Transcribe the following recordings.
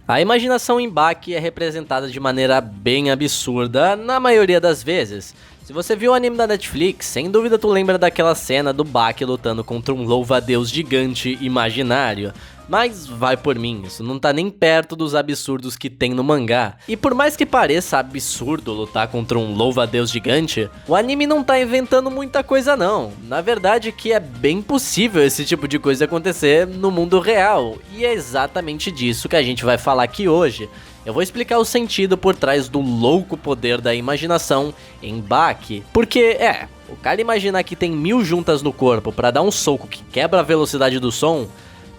A imaginação em Baki é representada de maneira bem absurda na maioria das vezes. Se você viu o anime da Netflix, sem dúvida tu lembra daquela cena do Baki lutando contra um louva-a-Deus gigante imaginário. Mas vai por mim, isso não tá nem perto dos absurdos que tem no mangá. E por mais que pareça absurdo lutar contra um louva-a-Deus gigante, o anime não tá inventando muita coisa não. Na verdade que é bem possível esse tipo de coisa acontecer no mundo real. E é exatamente disso que a gente vai falar aqui hoje. Eu vou explicar o sentido por trás do louco poder da imaginação em Baki. Porque, o cara imaginar que tem 1000 juntas no corpo pra dar um soco que quebra a velocidade do som,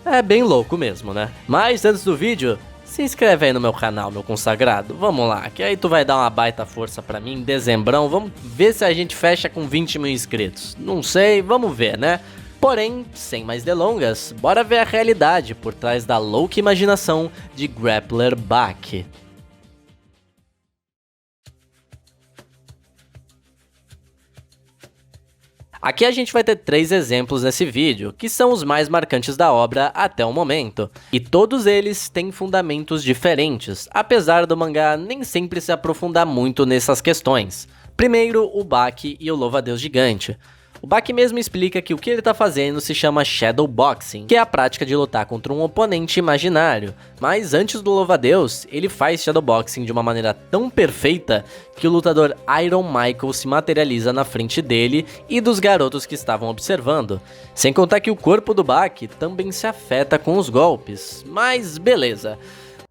é bem louco mesmo, né? Mas antes do vídeo, se inscreve aí no meu canal, meu consagrado. Vamos lá, que aí tu vai dar uma baita força pra mim em dezembrão. Vamos ver se a gente fecha com 20 mil inscritos. Não sei, vamos ver, né? Porém, sem mais delongas, bora ver a realidade por trás da louca imaginação de Grappler Baki. Aqui a gente vai ter 3 exemplos nesse vídeo, que são os mais marcantes da obra até o momento. E todos eles têm fundamentos diferentes, apesar do mangá nem sempre se aprofundar muito nessas questões. Primeiro, o Baki e o louva-a-Deus gigante. O Baki mesmo explica que o que ele tá fazendo se chama Shadowboxing, que é a prática de lutar contra um oponente imaginário. Mas antes do louva-a-Deus, ele faz Shadowboxing de uma maneira tão perfeita que o lutador Iron Michael se materializa na frente dele e dos garotos que estavam observando. Sem contar que o corpo do Baki também se afeta com os golpes. Mas beleza,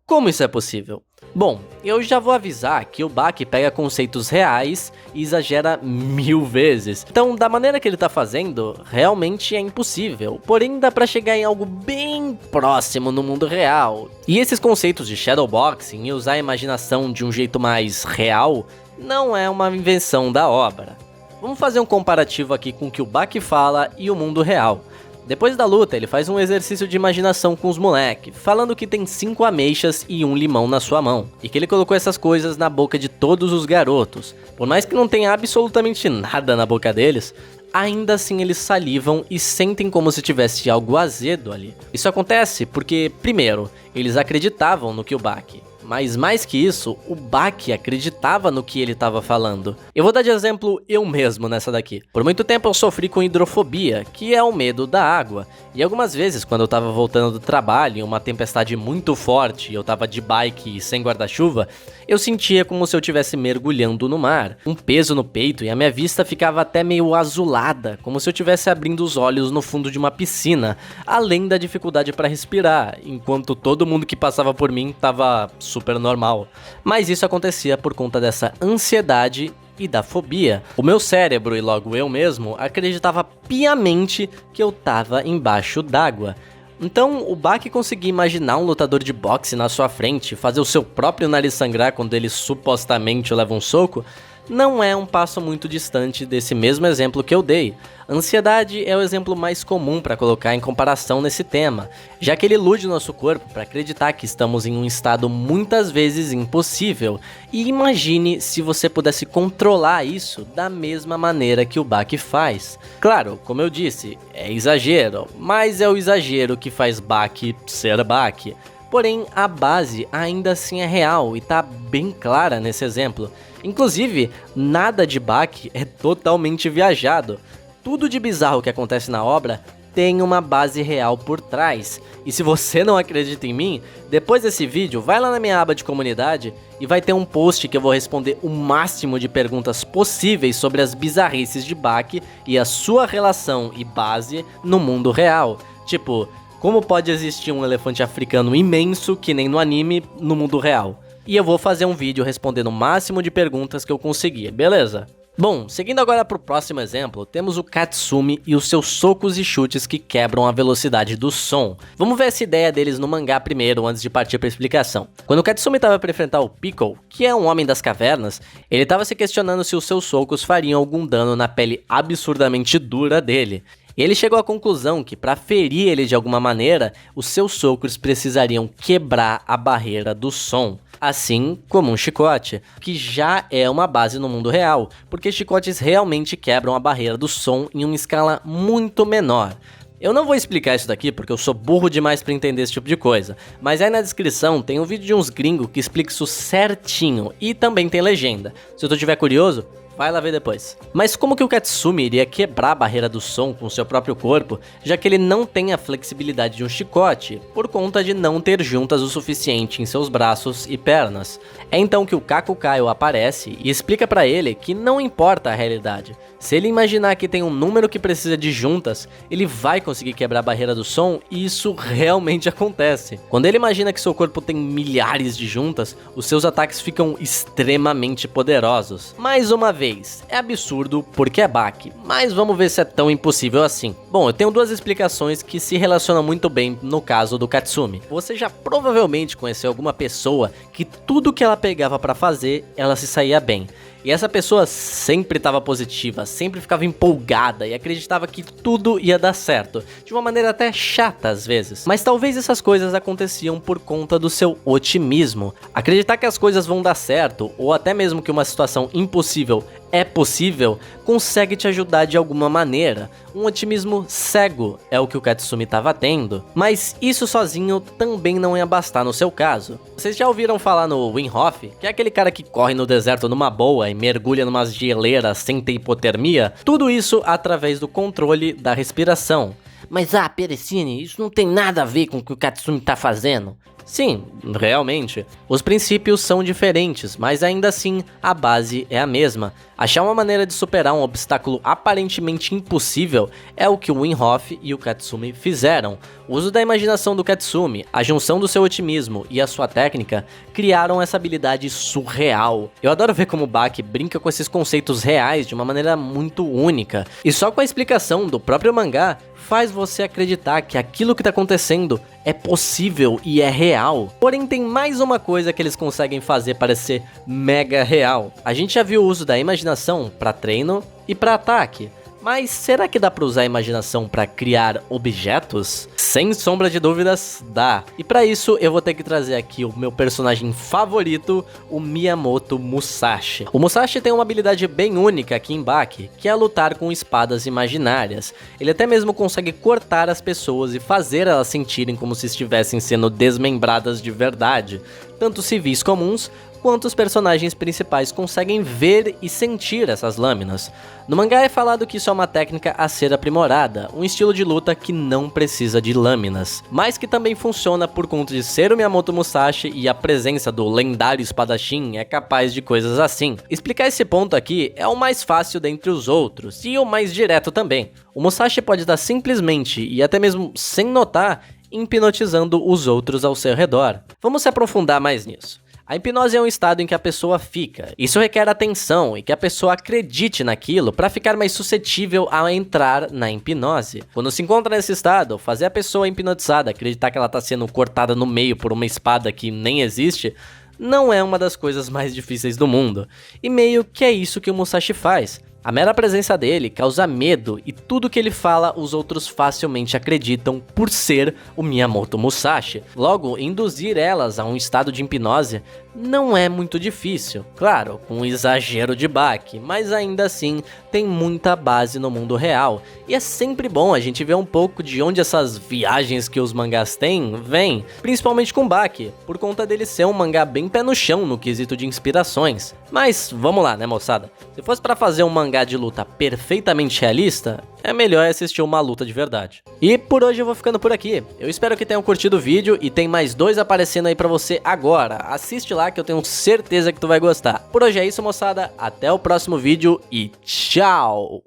como isso é possível? Bom, eu já vou avisar que o Baki pega conceitos reais e exagera 1000 vezes. Então, da maneira que ele tá fazendo, realmente é impossível. Porém, dá pra chegar em algo bem próximo no mundo real. E esses conceitos de Shadowboxing e usar a imaginação de um jeito mais real, não é uma invenção da obra. Vamos fazer um comparativo aqui com o que o Baki fala e o mundo real. Depois da luta, ele faz um exercício de imaginação com os moleque, falando que tem 5 ameixas e 1 limão na sua mão, e que ele colocou essas coisas na boca de todos os garotos. Por mais que não tenha absolutamente nada na boca deles, ainda assim eles salivam e sentem como se tivesse algo azedo ali. Isso acontece porque, primeiro, eles acreditavam no Kyubaki. Mas mais que isso, o Baki acreditava no que ele estava falando. Eu vou dar de exemplo eu mesmo nessa daqui. Por muito tempo eu sofri com hidrofobia, que é o medo da água. E algumas vezes, quando eu tava voltando do trabalho em uma tempestade muito forte e eu tava de bike e sem guarda-chuva, eu sentia como se eu estivesse mergulhando no mar. Um peso no peito e a minha vista ficava até meio azulada, como se eu estivesse abrindo os olhos no fundo de uma piscina, além da dificuldade para respirar, enquanto todo mundo que passava por mim tava super normal. Mas isso acontecia por conta dessa ansiedade e da fobia. O meu cérebro e logo eu mesmo acreditava piamente que eu tava embaixo d'água. Então o Baki conseguir imaginar um lutador de boxe na sua frente, fazer o seu próprio nariz sangrar quando ele supostamente leva um soco, não é um passo muito distante desse mesmo exemplo que eu dei. Ansiedade é o exemplo mais comum para colocar em comparação nesse tema, já que ele ilude nosso corpo para acreditar que estamos em um estado muitas vezes impossível. E imagine se você pudesse controlar isso da mesma maneira que o Baki faz. Claro, como eu disse, é exagero, mas é o exagero que faz Baki ser Baki. Porém, a base ainda assim é real e tá bem clara nesse exemplo. Inclusive, nada de Baki é totalmente viajado. Tudo de bizarro que acontece na obra tem uma base real por trás. E se você não acredita em mim, depois desse vídeo, vai lá na minha aba de comunidade e vai ter um post que eu vou responder o máximo de perguntas possíveis sobre as bizarrices de Baki e a sua relação e base no mundo real. Tipo, como pode existir um elefante africano imenso, que nem no anime, no mundo real? E eu vou fazer um vídeo respondendo o máximo de perguntas que eu conseguir, beleza? Bom, seguindo agora para o próximo exemplo, temos o Katsumi e os seus socos e chutes que quebram a velocidade do som. Vamos ver essa ideia deles no mangá primeiro, antes de partir para a explicação. Quando o Katsumi estava para enfrentar o Piccolo, que é um homem das cavernas, ele estava se questionando se os seus socos fariam algum dano na pele absurdamente dura dele. E ele chegou à conclusão que para ferir ele de alguma maneira, os seus socos precisariam quebrar a barreira do som. Assim como um chicote, que já é uma base no mundo real, porque chicotes realmente quebram a barreira do som em uma escala muito menor. Eu não vou explicar isso daqui porque eu sou burro demais pra entender esse tipo de coisa, mas aí na descrição tem um vídeo de uns gringos que explica isso certinho e também tem legenda. Se tu tiver curioso, vai lá ver depois. Mas como que o Katsumi iria quebrar a barreira do som com seu próprio corpo, já que ele não tem a flexibilidade de um chicote, por conta de não ter juntas o suficiente em seus braços e pernas? É então que o Kakukayo aparece e explica pra ele que não importa a realidade. Se ele imaginar que tem um número que precisa de juntas, ele vai conseguir quebrar a barreira do som e isso realmente acontece. Quando ele imagina que seu corpo tem milhares de juntas, os seus ataques ficam extremamente poderosos. Mais uma vez, é absurdo porque é Baki, mas vamos ver se é tão impossível assim. Bom, eu tenho duas explicações que se relacionam muito bem no caso do Katsumi. Você já provavelmente conheceu alguma pessoa que tudo que ela pegava pra fazer, ela se saía bem. E essa pessoa sempre estava positiva, sempre ficava empolgada e acreditava que tudo ia dar certo, de uma maneira até chata às vezes. Mas talvez essas coisas aconteciam por conta do seu otimismo. Acreditar que as coisas vão dar certo, ou até mesmo que uma situação impossível é possível, consegue te ajudar de alguma maneira. Um otimismo cego é o que o Katsumi estava tendo, mas isso sozinho também não ia bastar no seu caso. Vocês já ouviram falar no Wim Hof, que é aquele cara que corre no deserto numa boa e mergulha numas geleiras sem ter hipotermia? Tudo isso através do controle da respiração. Mas Perecine, isso não tem nada a ver com o que o Katsumi tá fazendo. Sim, realmente, os princípios são diferentes, mas ainda assim a base é a mesma. Achar uma maneira de superar um obstáculo aparentemente impossível é o que o Wim Hof e o Katsumi fizeram. O uso da imaginação do Katsumi, a junção do seu otimismo e a sua técnica criaram essa habilidade surreal. Eu adoro ver como o Baki brinca com esses conceitos reais de uma maneira muito única, e só com a explicação do próprio mangá faz você acreditar que aquilo que tá acontecendo é possível e é real. Porém, tem mais uma coisa que eles conseguem fazer parecer mega real. A gente já viu o uso da imaginação para treino e para ataque. Mas será que dá pra usar a imaginação pra criar objetos? Sem sombra de dúvidas, dá. E pra isso eu vou ter que trazer aqui o meu personagem favorito, o Miyamoto Musashi. O Musashi tem uma habilidade bem única aqui em Baki, que é lutar com espadas imaginárias. Ele até mesmo consegue cortar as pessoas e fazer elas sentirem como se estivessem sendo desmembradas de verdade. Tanto civis comuns, quanto os personagens principais conseguem ver e sentir essas lâminas. No mangá é falado que isso é uma técnica a ser aprimorada, um estilo de luta que não precisa de lâminas, mas que também funciona por conta de ser o Miyamoto Musashi e a presença do lendário espadachim é capaz de coisas assim. Explicar esse ponto aqui é o mais fácil dentre os outros, e o mais direto também. O Musashi pode estar simplesmente, e até mesmo sem notar, hipnotizando os outros ao seu redor. Vamos se aprofundar mais nisso. A hipnose é um estado em que a pessoa fica. Isso requer atenção e que a pessoa acredite naquilo para ficar mais suscetível a entrar na hipnose. Quando se encontra nesse estado, fazer a pessoa hipnotizada acreditar que ela está sendo cortada no meio por uma espada que nem existe, não é uma das coisas mais difíceis do mundo. E meio que é isso que o Musashi faz. A mera presença dele causa medo e tudo que ele fala os outros facilmente acreditam por ser o Miyamoto Musashi. Logo, induzir elas a um estado de hipnose não é muito difícil. Claro, com um exagero de Baki, mas ainda assim tem muita base no mundo real. E é sempre bom a gente ver um pouco de onde essas viagens que os mangás têm vêm, principalmente com Baki, por conta dele ser um mangá bem pé no chão no quesito de inspirações. Mas vamos lá, né, moçada? Se fosse pra fazer um mangá de luta perfeitamente realista, é melhor assistir uma luta de verdade. E por hoje eu vou ficando por aqui. Eu espero que tenham curtido o vídeo e tem mais 2 aparecendo aí pra você agora. Assiste lá que eu tenho certeza que tu vai gostar. Por hoje é isso, moçada. Até o próximo vídeo e tchau!